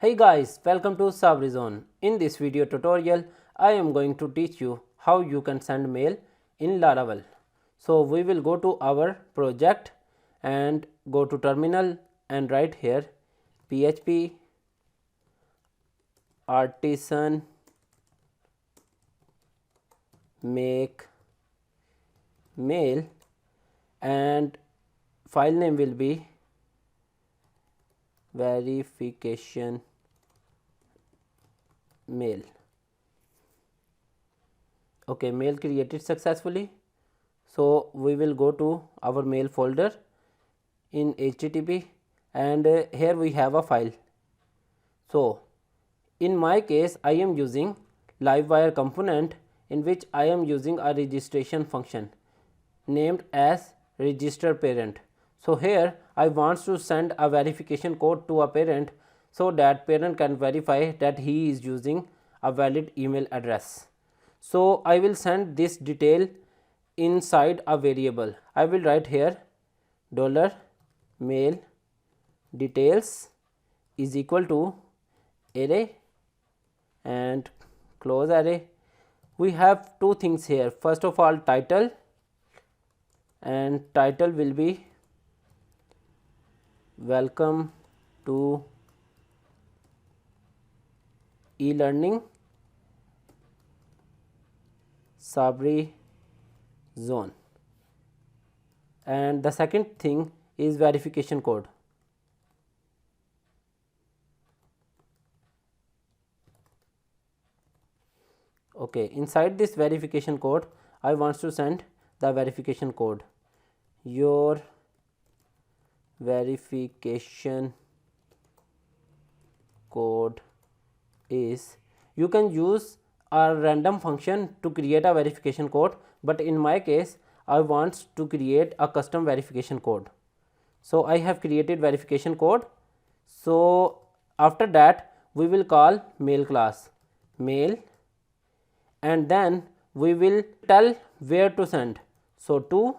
Hey guys, welcome to Sabri Zone. In this video tutorial, I am going to teach you how you can send mail in Laravel. So we will go to our project and go to terminal and write here php artisan make mail and file name will be verification mail. Okay, mail created successfully. So we will go to our mail folder in HTTP and here we have a file. So in my case I am using Livewire component in which I am using a registration function named as register parent. So here I want to send a verification code to a parent so that parent can verify that he is using a valid email address. So I will send this detail inside a variable. I will write here $mail details is equal to array and close array. We have two things here. First of all, title, and title will be welcome to e-learning Sabri Zone, and the second thing is verification code. Okay, inside this verification code I want to send the verification code. Your verification code is, you can use a random function to create a verification code, but in my case I want to create a custom verification code. So I have created verification code. So after that we will call mail class mail, and then we will tell where to send. So to,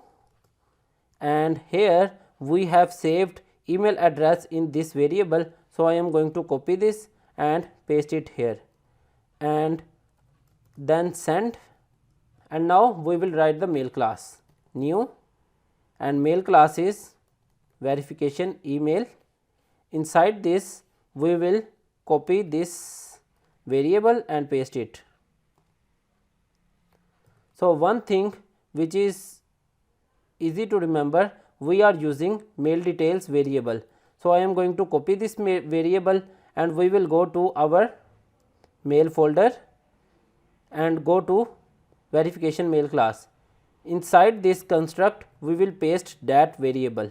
and here we have saved email address in this variable. So I am going to copy this and paste it here and then send. And now we will write the mail class new, and mail class is verification email. Inside this we will copy this variable and paste it. So one thing which is easy to remember, we are using mail details variable. So I am going to copy this variable and we will go to our mail folder and go to verification mail class. Inside this construct we will paste that variable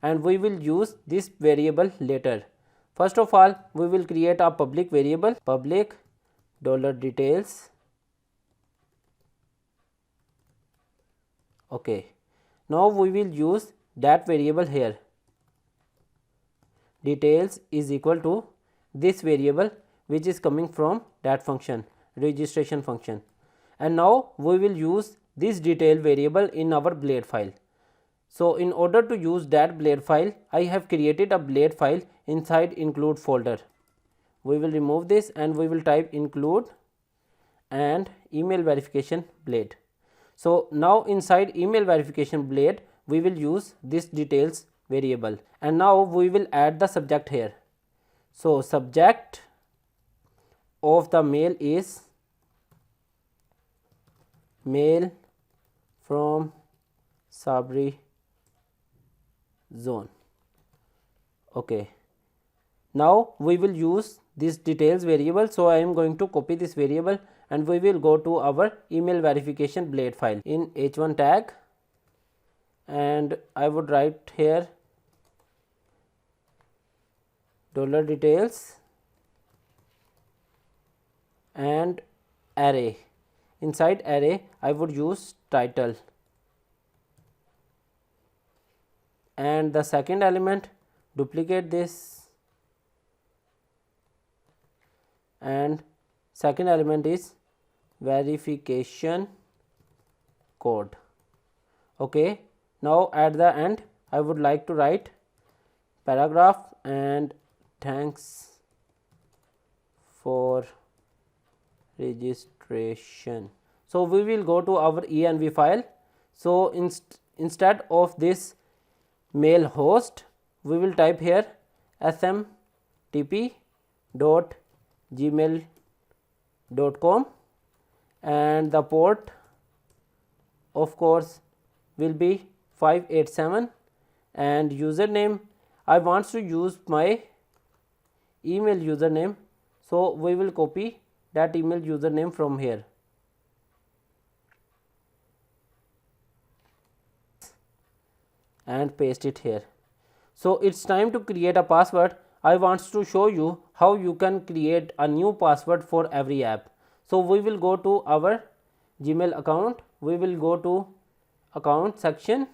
and we will use this variable later. First of all, we will create a public variable, public $details. Okay, now we will use that variable here. Details is equal to this variable which is coming from that function, registration function, and now we will use this detail variable in our blade file. So in order to use that blade file, I have created a blade file inside include folder. We will remove this and we will type include and email verification blade. So now inside email verification blade we will use this details variable, and now we will add the subject here. So subject of the mail is mail from Sabri Zone. Okay, now we will use this details variable. So I am going to copy this variable and we will go to our email verification blade file in h1 tag, and I would write here $details and array. Inside array I would use title, and the second element duplicate this, and second element is verification code. Okay, now at the end I would like to write paragraph and thanks for registration. So we will go to our env file. So instead of this mail host, we will type here smtp.gmail.com and the port of course will be 587 and username I want to use my email username. So we will copy that email username from here and paste it here. So it's time to create a password. I want to show you how you can create a new password for every app. So we will go to our Gmail account, we will go to account section,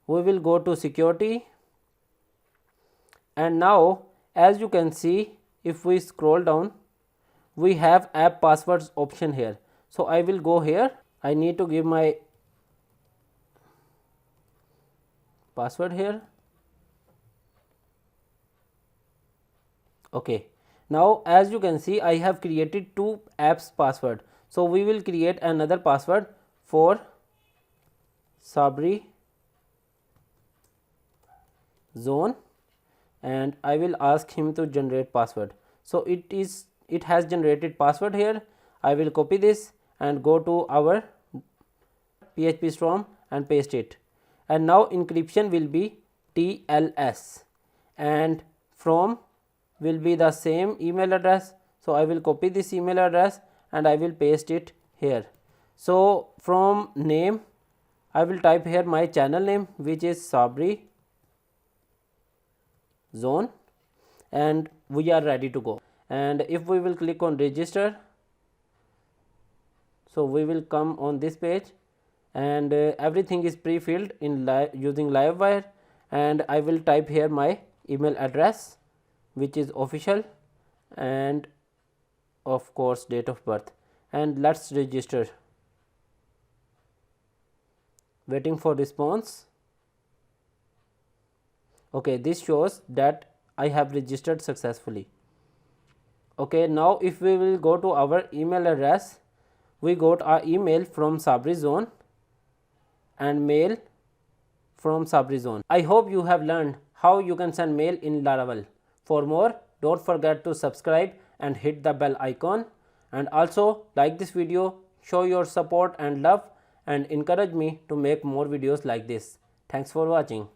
we will go to security, and now as you can see, if we scroll down, we have app passwords option here. So I will go here, I need to give my password here. Okay, now as you can see, I have created two apps password. So we will create another password for Sabri Zone and I will ask him to generate password. So it has generated password here. I will copy this and go to our PHP Storm and paste it. And now encryption will be TLS and from will be the same email address. So I will copy this email address and I will paste it here. So from name I will type here my channel name, which is Sabri Zone, and we are ready to go. And if we will click on register, so we will come on this page and everything is pre-filled in using Livewire, and I will type here my email address, which is official, and of course date of birth, and let's register. Waiting for response. Okay, this shows that I have registered successfully. Okay, now if we will go to our email address, we got our email from Sabri Zone and mail from Sabri Zone. I hope you have learned how you can send mail in Laravel. For more, don't forget to subscribe and hit the bell icon, and also like this video, show your support and love, and encourage me to make more videos like this. Thanks for watching.